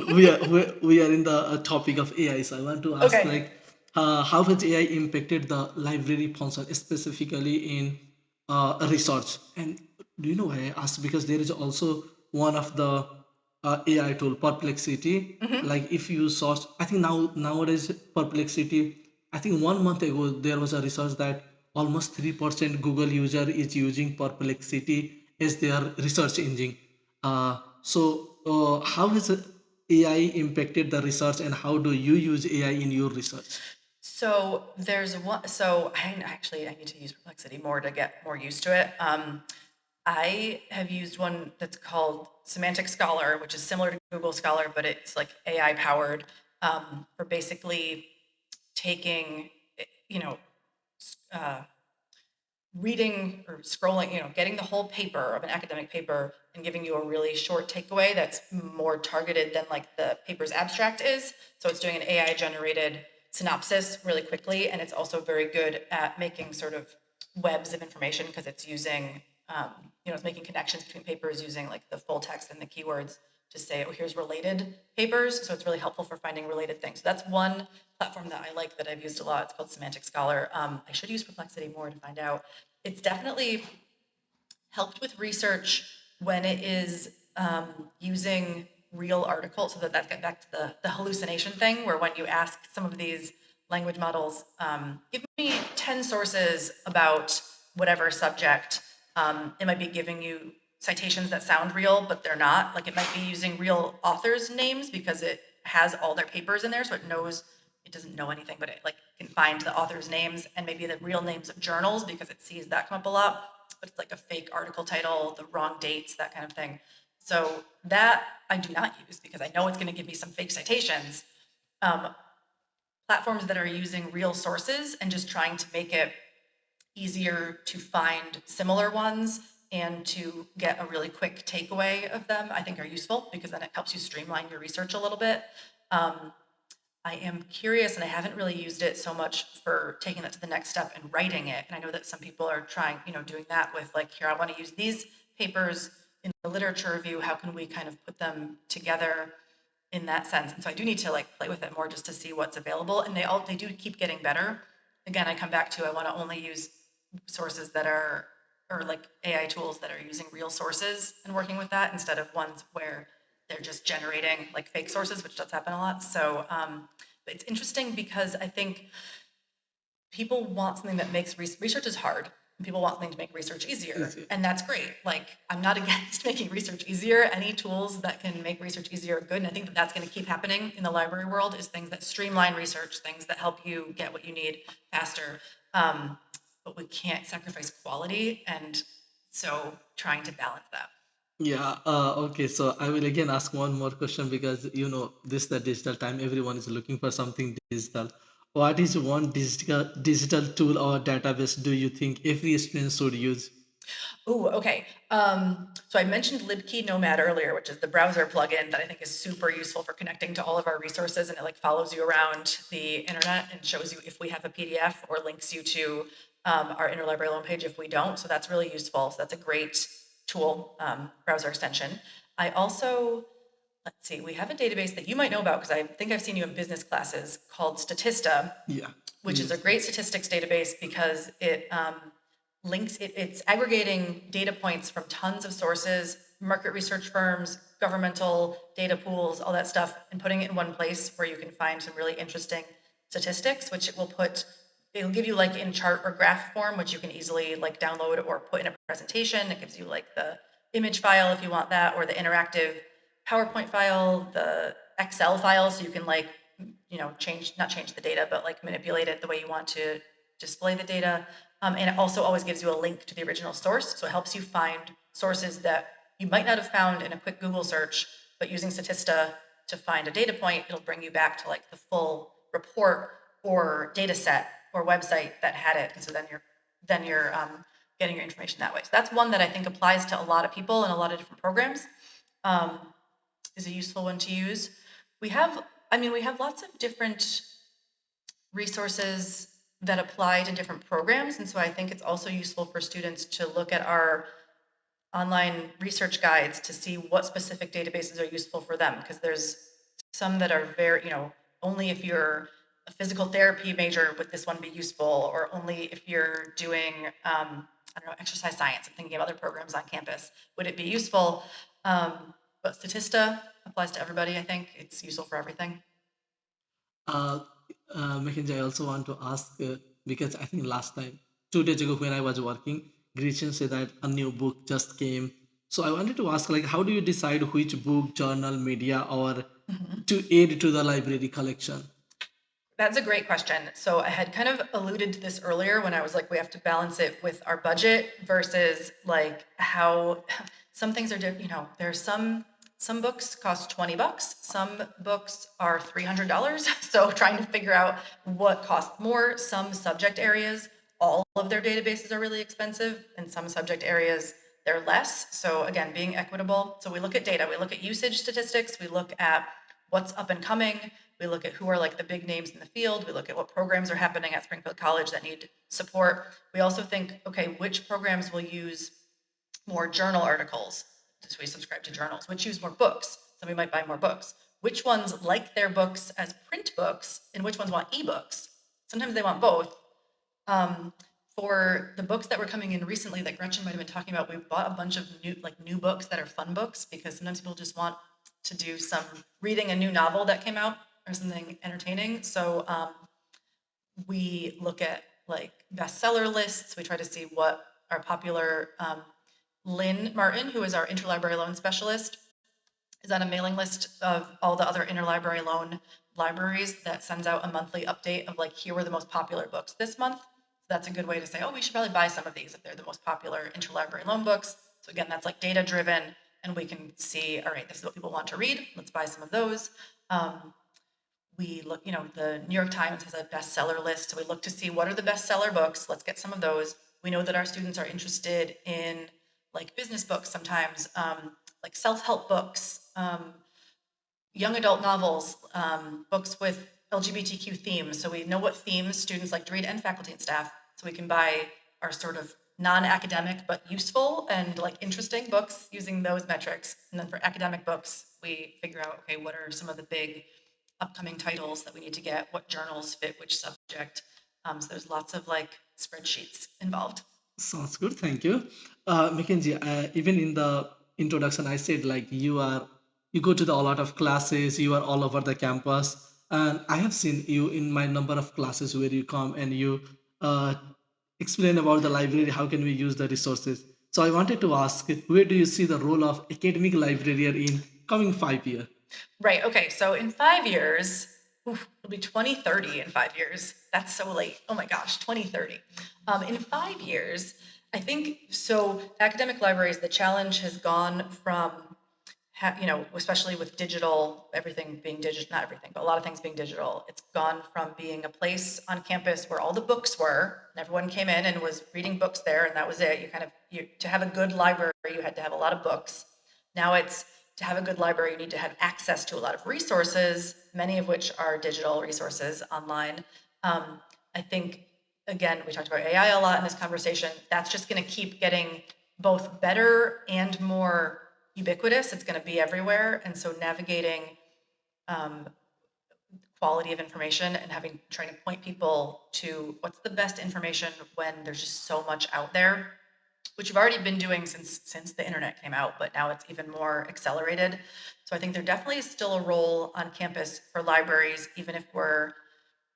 we are in the topic of AI, so I want to ask Okay. like, how has AI impacted the library function, specifically in research? And do you know why I asked? Because there is also one of the AI tool, Perplexity. Hmm. Like if you search, I think nowadays Perplexity. I think 1 month ago there was a research that almost 3% Google user is using Perplexity as their research engine. How has AI impacted the research, and how do you use AI in your research? So there's one. So I need to use Perplexity more to get more used to it. I have used one that's called Semantic Scholar, which is similar to Google Scholar, but it's like AI powered, for basically taking, you know, uh, reading or scrolling, getting the whole paper of an academic paper and giving you a really short takeaway that's more targeted than like the paper's abstract is. So it's doing an AI generated synopsis really quickly. And it's also very good at making sort of webs of information because it's using, it's making connections between papers using like the full text and the keywords to say, oh, here's related papers. So it's really helpful for finding related things. So that's one platform that I like that I've used a lot. It's called Semantic Scholar. I should use Perplexity more to find out. It's definitely helped with research when it is using real articles. So that's get back to the hallucination thing, where when you ask some of these language models, give me 10 sources about whatever subject, it might be giving you citations that sound real, but they're not. Like it might be using real authors' names because it has all their papers in there, so it knows it doesn't know anything, but it like can find the authors' names and maybe the real names of journals because it sees that come up a lot. But it's like a fake article title, the wrong dates, that kind of thing. So that I do not use because I know it's going to give me some fake citations. Um, Platforms that are using real sources and just trying to make it easier to find similar ones and to get a really quick takeaway of them, I think are useful because then it helps you streamline your research a little bit. Um, I am curious, and I haven't really used it so much for taking that to the next step and writing it. And I know that some people are trying, doing that with like, here, I want to use these papers in the literature review. How can we kind of put them together in that sense? And so I do need to like play with it more just to see what's available. And they do keep getting better. Again, I come back to I want to only use sources that are or like AI tools that are using real sources and working with that instead of ones where they're just generating like fake sources, which does happen a lot. So it's interesting because I think people want something that makes research is hard. And people want something to make research easier, Is it- and that's great. Like I'm not against making research easier. Any tools that can make research easier are good, and I think that that's going to keep happening in the library world. Is things that streamline research, things that help you get what you need faster. But we can't sacrifice quality, and so trying to balance that. Yeah. Okay. So I will again ask one more question, because this the digital time. Everyone is looking for something digital. What is one digital tool or database do you think every student should use? Oh, okay. So I mentioned libkey nomad earlier, which is the browser plugin that I think is super useful for connecting to all of our resources, and it like follows you around the internet and shows you if we have a PDF or links you to our interlibrary loan page if we don't. So that's really useful. So that's a great tool, browser extension. I also, let's see, we have a database that you might know about because I think I've seen you in business classes called Statista, Yeah. which is a Yes. great statistics database because it it's aggregating data points from tons of sources, market research firms, governmental data pools, all that stuff, and putting it in one place where you can find some really interesting statistics, which it'll give you like in chart or graph form, which you can easily like download or put in a presentation. It gives you like the image file if you want that, or the interactive PowerPoint file, the Excel file, so you can like, not change the data, but like manipulate it the way you want to display the data. And it also always gives you a link to the original source. So it helps you find sources that you might not have found in a quick Google search, but using Statista to find a data point, it'll bring you back to like the full report or data set or website that had it. And so then you're getting your information that way. So that's one that I think applies to a lot of people in a lot of different programs. Um, is a useful one to use. We have lots of different resources that apply to different programs. And so I think it's also useful for students to look at our online research guides to see what specific databases are useful for them, because there's some that are very, only if you're a physical therapy major would this one be useful, or only if you're doing, I don't know, exercise science. I'm thinking of other programs on campus. Would it be useful? But Statista applies to everybody. I think it's useful for everything. Uh, Mackenzie, I also want to ask because I think last time, 2 days ago when I was working, Gretchen said that a new book just came. So I wanted to ask, like, how do you decide which book, journal, media, or to add to the library collection? That's a great question. So I had kind of alluded to this earlier when I was like, we have to balance it with our budget versus like how some things are different. There's some books cost $20, some books are $300. So trying to figure out what costs more. Some subject areas, all of their databases are really expensive, and some subject areas they're less. So again, being equitable. So we look at data, we look at usage statistics, we look at what's up and coming. We look at who are like the big names in the field. We look at what programs are happening at Springfield College that need support. We also think, okay, which programs will use more journal articles? So we subscribe to journals. Which use more books? Somebody might buy more books. Which ones like their books as print books, and which ones want ebooks? Sometimes they want both. Um, for the books that were coming in recently that Gretchen might have been talking about, we bought a bunch of new books that are fun books, because sometimes people just want to do some reading a new novel that came out or something entertaining. So we look at like bestseller lists. We try to see what are popular. Lynn Martin, who is our interlibrary loan specialist, is on a mailing list of all the other interlibrary loan libraries that sends out a monthly update of like, here were the most popular books this month. So that's a good way to say, oh, we should probably buy some of these if they're the most popular interlibrary loan books. So again, that's like data driven, and we can see, all right, this is what people want to read. Let's buy some of those. We look, the New York Times has a bestseller list. So we look to see what are the bestseller books. Let's get some of those. We know that our students are interested in like business books sometimes, like self-help books, young adult novels, books with LGBTQ themes. So we know what themes students like to read, and faculty and staff. So we can buy our sort of non-academic but useful and like interesting books using those metrics. And then for academic books, we figure out, okay, what are some of the big upcoming titles that we need to get, what journals fit which subject. So there's lots of like spreadsheets involved. Sounds good, thank you. Mackenzie, even in the introduction, I said like you go to a lot of classes, you are all over the campus, and I have seen you in my number of classes where you come and you uh, explain about the library, how can we use the resources. So I wanted to ask, where do you see the role of academic librarian in coming 5 years? Right. Okay. So in 5 years, it'll be 2030 in 5 years. That's so late. Oh my gosh, 2030. In 5 years, I think so. Academic libraries, the challenge has gone from, especially with digital, everything being digital, not everything, but a lot of things being digital. It's gone from being a place on campus where all the books were, and everyone came in and was reading books there, and that was it. To have a good library, you had to have a lot of books. Now it's, to have a good library, you need to have access to a lot of resources, many of which are digital resources online. I think, again, we talked about AI a lot in this conversation. That's just going to keep getting both better and more ubiquitous. It's going to be everywhere. And so navigating quality of information and trying to point people to what's the best information when there's just so much out there, which we've already been doing since the internet came out, but now it's even more accelerated. So I think there definitely is still a role on campus for libraries, even if we're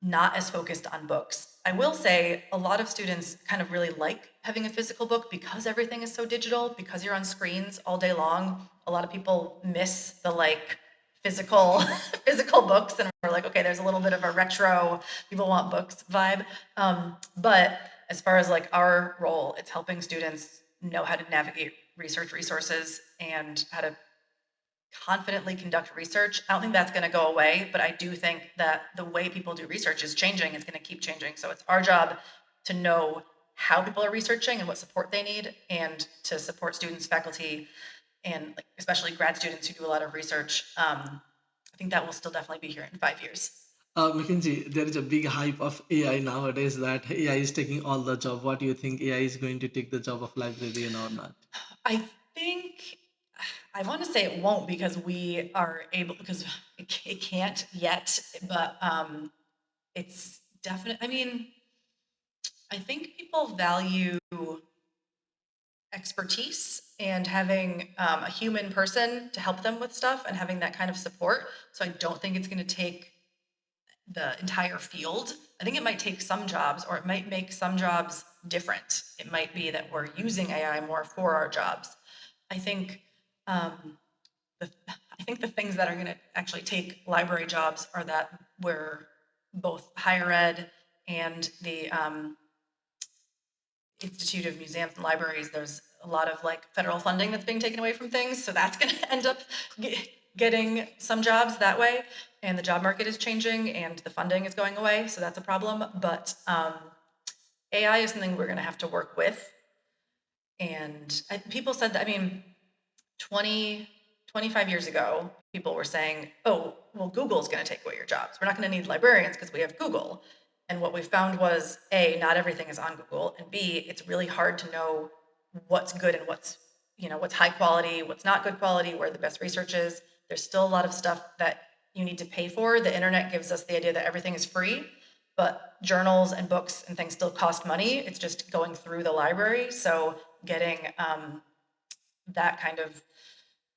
not as focused on books. I will say a lot of students kind of really like having a physical book because everything is so digital, because you're on screens all day long. A lot of people miss the like physical physical books, and we're like, okay, there's a little bit of a retro people want books vibe. But as far as like our role, it's helping students know how to navigate research resources and how to confidently conduct research. I don't think that's going to go away, but I do think that the way people do research is changing. It's going to keep changing. So it's our job to know how people are researching and what support they need, and to support students, faculty, and like especially grad students who do a lot of research. I think that will still definitely be here in 5 years. Mackenzie, there is a big hype of AI nowadays that AI is taking all the job. What do you think, AI is going to take the job of librarian or not? I think I want to say it won't because we are able, because it can't yet, but it's definite. I mean, I think people value expertise and having a human person to help them with stuff and having that kind of support. So I don't think it's going to take the entire field. I think it might take some jobs, or it might make some jobs different. It might be that we're using AI more for our jobs. I think um, I think the things that are going to actually take library jobs are that where both higher ed and the Institute of Museums and Libraries, there's a lot of like federal funding that's being taken away from things. So that's going to end up getting some jobs that way. And the job market is changing and the funding is going away. So that's a problem. But AI is something we're going to have to work with. And people said that, I mean, 20, 25 years ago, people were saying, oh, well, Google's going to take away your jobs. We're not going to need librarians because we have Google. And what we found was, A, not everything is on Google, and B, it's really hard to know what's good and what's, what's high quality, what's not good quality, where the best research is. There's still a lot of stuff that you need to pay for. The internet gives us the idea that everything is free, but journals and books and things still cost money. It's just going through the library. So getting that kind of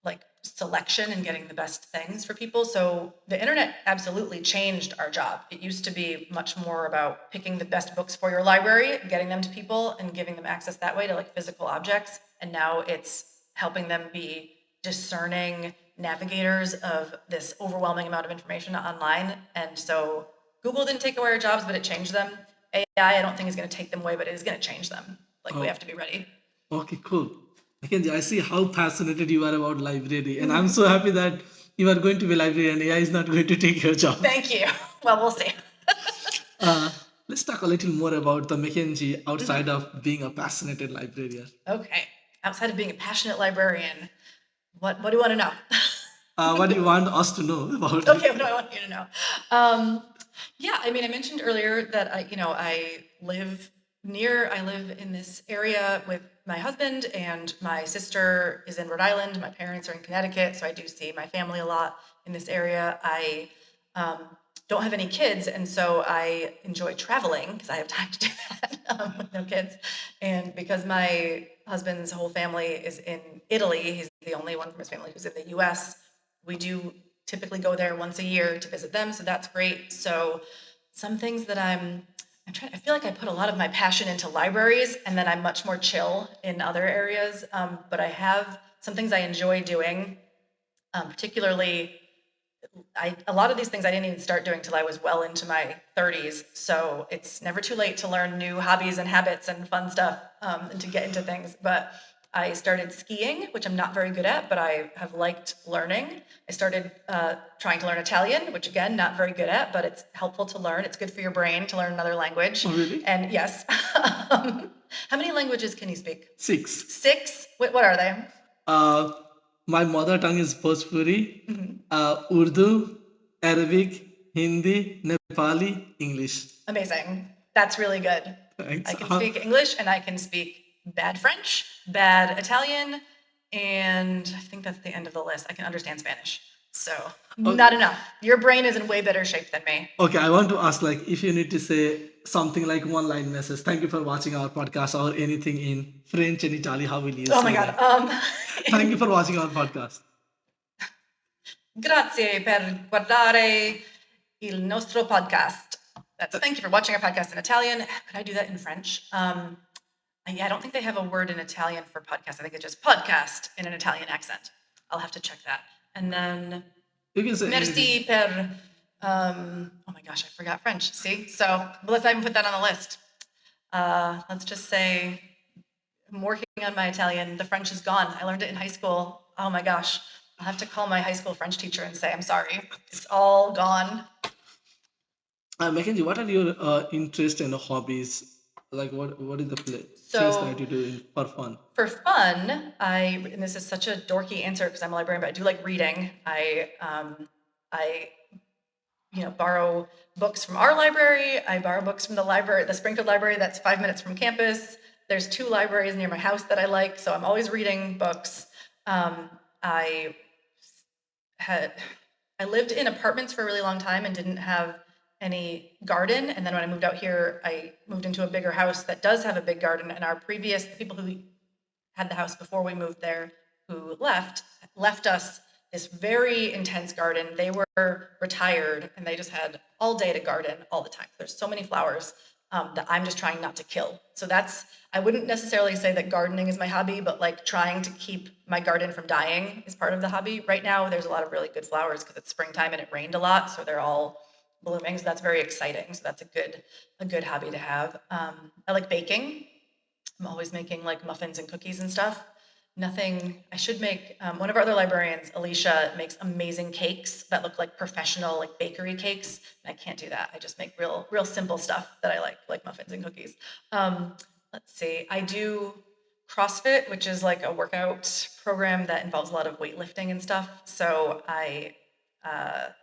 like selection and getting the best things for people. So the internet absolutely changed our job. It used to be much more about picking the best books for your library, getting them to people and giving them access that way to like physical objects. And now it's helping them be discerning navigators of this overwhelming amount of information online. And so Google didn't take away our jobs, but it changed them. AI, I don't think is going to take them away, but it is going to change them. Like we Oh, have to be ready. okay, cool. Mackenzie, I see how passionate you are about library, and I'm so happy that you are going to be a librarian. AI is not going to take your job. Thank you. Well, we'll see. Uh, let's talk a little more about the Mackenzie outside of being a passionate librarian. Okay. Outside of being a passionate librarian, what do you want to know? What do you want us to know about it? Okay, what do I want you to know? Yeah, I mean, I mentioned earlier that I live in this area with my husband, and my sister is in Rhode Island. My parents are in Connecticut, so I do see my family a lot in this area. I um, don't have any kids, and so I enjoy traveling because I have time to do that with no kids. And because my husband's whole family is in Italy, he's the only one from his family who's in the US. We do typically go there once a year to visit them, so that's great. So some things that I feel like I put a lot of my passion into libraries, and then I'm much more chill in other areas. But I have some things I enjoy doing, particularly a lot of these things I didn't even start doing till I was well into my 30s. So it's never too late to learn new hobbies and habits and fun stuff, and to get into things. But I started skiing, which I'm not very good at, but I have liked learning. I started trying to learn Italian, which again, not very good at, but it's helpful to learn. It's good for your brain to learn another language. Oh, really? And yes, how many languages can you speak? Six. Six? What are they? Uh, my mother tongue is Bhojpuri, Mhm. Urdu, Arabic, Hindi, Nepali, English. Amazing. That's really good. Thanks. I can speak English and I can speak bad French, bad Italian, and I think that's the end of the list. I can understand Spanish. So, not enough. Your brain is in way better shape than me. Okay, I want to ask, like, if you need to say something like one line message, thank you for watching our podcast, or anything in French and Italian, how will you Oh say my God. that? Thank you for watching our podcast. Grazie per guardare il nostro podcast. That's thank you for watching our podcast in Italian. Could I do that in French? Yeah, I don't think they have a word in Italian for podcast. I think it's just podcast in an Italian accent. I'll have to check that. And then You can say merci per. Oh my gosh, I forgot French. See, so let's not even put that on the list. Let's just say I'm working on my Italian. The French is gone. I learned it in high school. Oh my gosh, I'll have to call my high school French teacher and say I'm sorry. It's all gone. Mackenzie, what are your interests and hobbies? Like, what is the things So that you do for fun? for fun, and this is such a dorky answer because I'm a librarian, but I do like reading. I borrow books from our library. I borrow books from the library, the Springfield Library, that's 5 minutes from campus. There's 2 libraries near my house that I like, so I'm always reading books. I had I lived in apartments for a really long time and didn't have any garden. And then when I moved out here, I moved into a bigger house that does have a big garden. And our previous the people who had the house before we moved there, who left us this very intense garden. They were retired and they just had all day to garden all the time. There's so many flowers that I'm just trying not to kill. So that's, I wouldn't necessarily say that gardening is my hobby, but like trying to keep my garden from dying is part of the hobby. Right now, there's a lot of really good flowers because it's springtime and it rained a lot, so they're all blooming. So that's very exciting. So that's a good hobby to have. I like baking. I'm always making like muffins and cookies and stuff. Nothing, I should make, one of our other librarians, Alicia, makes amazing cakes that look like professional, like bakery cakes. I can't do that. I just make real simple stuff that I like muffins and cookies. Um, let's see, I do CrossFit, which is like a workout program that involves a lot of weightlifting and stuff. So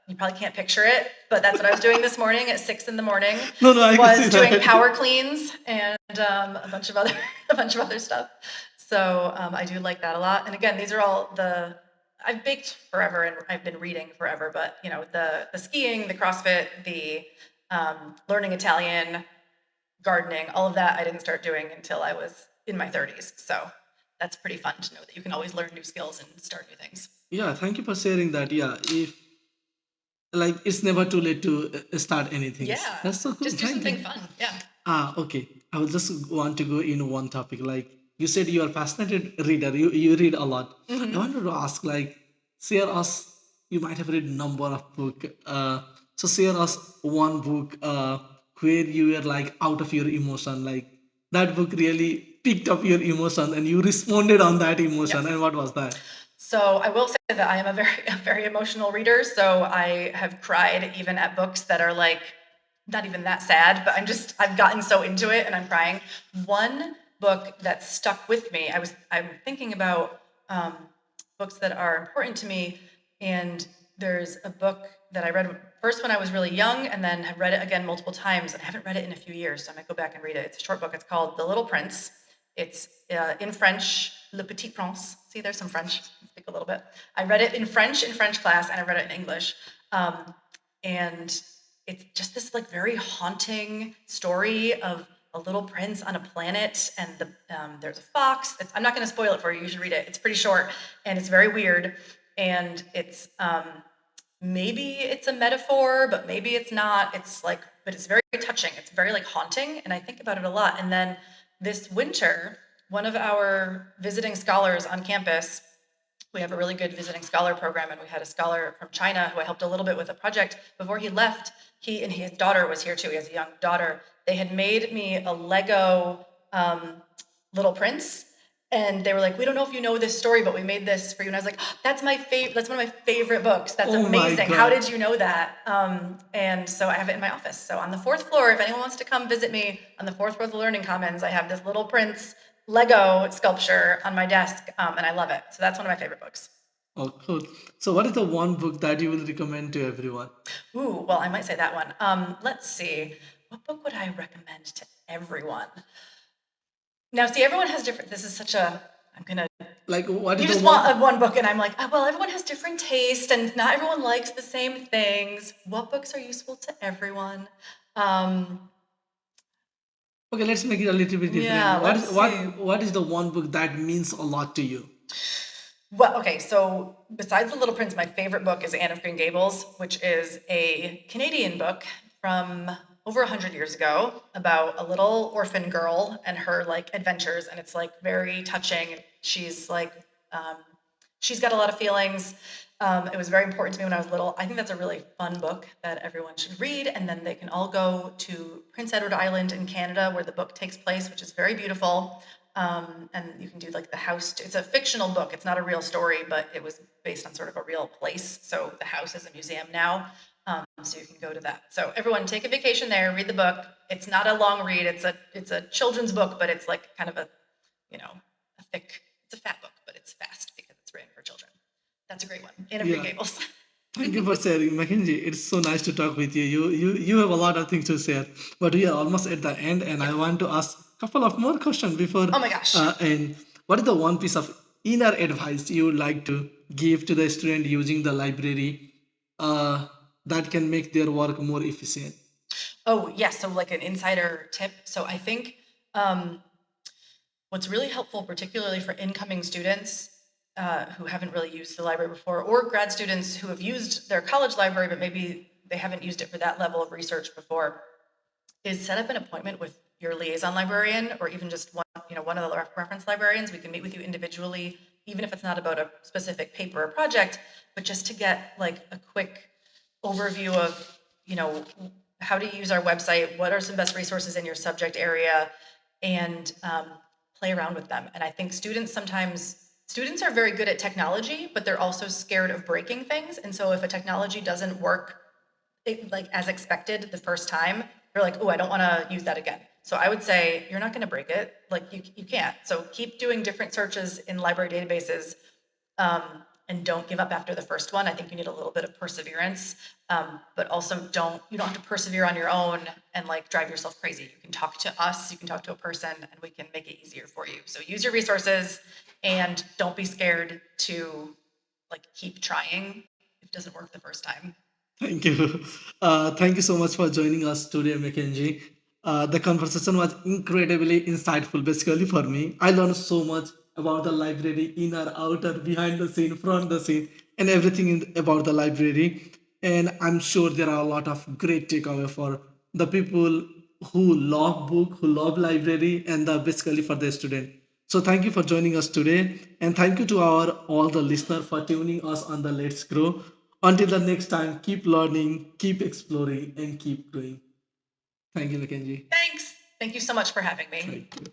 you probably can't picture it, but that's what I was doing this morning at 6 in the morning. No, no, I can see Was doing that. power cleans and a bunch of other a bunch of other stuff. So I do like that a lot. And again, these are all the I've baked forever and I've been reading forever, but you know the skiing, the CrossFit, the learning Italian, gardening, all of that I didn't start doing until I was in my 30s. So that's pretty fun to know that you can always learn new skills and start new things. Yeah, thank you for sharing that. Yeah, if like it's never too late to start anything. Yeah, That's so cool. just do Thank something you. fun. Yeah. Okay. I will just want to go in one topic. Like you said, you are a passionate reader. You read a lot. I Hmm. wanted to ask, like, share us. You might have read number of book. So share us one book where you were like out of your emotion. Like that book really picked up your emotion and you responded on that emotion. And Yes. what was that? So I will say that I am a a very emotional reader. So I have cried even at books that are like not even that sad, but I've gotten so into it and I'm crying. One book that stuck with me, I'm thinking about books that are important to me, and there's a book that I read first when I was really young and then have read it again multiple times, and I haven't read it in a few years, so I might go back and read it. It's a short book. It's called The Little Prince. It's in French, Le Petit Prince. See, there's some French. I speak a little bit. I read it in French class, and I read it in English. Um, and it's just this like very haunting story of a little prince on a planet, and there's a fox. I'm not going to spoil it for you. You should read it. It's pretty short, and it's very weird, and it's maybe it's a metaphor, but maybe it's not. It's like, but it's very touching. It's very like haunting, and I think about it a lot. And then this winter, one of our visiting scholars on campus, we have a really good visiting scholar program, and we had a scholar from China who I helped a little bit with a project. Before he left, he and his daughter was here too. He has a young daughter. They had made me a Lego Little Prince, and they were like, "We don't know if you know this story, but we made this for you." And I was like, oh, "That's my favorite. That's one of my favorite books. That's Oh my amazing. How God. did you know that?" And so I have it in my office. So on the fourth floor, if anyone wants to come visit me on the fourth floor of the Learning Commons, I have this Little Prince Lego sculpture on my desk, and I love it. So that's one of my favorite books. Oh, cool. So what is the one book that you will recommend to everyone? Ooh, well, I might say that one. Let's see. What book would I recommend to everyone? Now, see, everyone has different. This is such a. I'm gonna. Like what is You the just one? want one book, and I'm like, oh, well, everyone has different taste, and not everyone likes the same things. What books are useful to everyone? Um, Okay, let's make it a little bit different. yeah, What let's is see. what is the one book that means a lot to you? Well, okay, so besides The Little Prince, my favorite book is Anne of Green Gables, which is a Canadian book from over 100 years ago about a little orphan girl and her like adventures, and it's like very touching. She's like, um, she's got a lot of feelings. It was very important to me when I was little. I think that's a really fun book that everyone should read, and then they can all go to Prince Edward Island in Canada, where the book takes place, which is very beautiful. And you can do like the house. It's a fictional book. It's not a real story, but it was based on sort of a real place. So the house is a museum now. So you can go to that. So everyone, take a vacation there. Read the book. It's not a long read. It's a children's book, but it's like kind of a you know a thick. It's a fat book, but it's fast because it's written for children. That's a great one. Anne of Green Yeah. Gables. Thank you for sharing, Mackenzie. It's so nice to talk with you. You have a lot of things to share, but we are almost at the end, and Yeah. I want to ask a couple of more questions before. Oh my gosh. And what is the one piece of inner advice you would like to give to the student using the library uh, that can make their work more efficient? Oh, yes. So, like an insider tip. So, I think um, what's really helpful, particularly for incoming students who haven't really used the library before, or grad students who have used their college library, but maybe they haven't used it for that level of research before, is set up an appointment with your liaison librarian, or even just one of the reference librarians. We can meet with you individually, even if it's not about a specific paper or project, but just to get like a quick overview of, you know, how to use our website, what are some best resources in your subject area, and play around with them. And I think students are very good at technology, but they're also scared of breaking things. And so if a technology doesn't work like as expected the first time, you're like, oh, I don't want to use that again. So I would say you're not going to break it. Like you can't. So keep doing different searches in library databases, um, and don't give up after the first one. I think you need a little bit of perseverance, but also you don't have to persevere on your own and like drive yourself crazy. You can talk to us, you can talk to a person, and we can make it easier for you. So use your resources and don't be scared to like keep trying if it doesn't work the first time. Thank you. Thank you so much for joining us today, Mackenzie. The conversation was incredibly insightful, basically, for me. I learned so much about the library, inner, outer, behind the scene, front the scene, and everything about the library. And I'm sure there are a lot of great takeaway for the people who love book, who love library, and basically for the student. So thank you for joining us today, and thank you to our all the listener for tuning us on the Let's Grow. Until the next time, keep learning, keep exploring, and keep growing. Thank you, Mackenzie. Thanks. Thank you so much for having me. Thank you.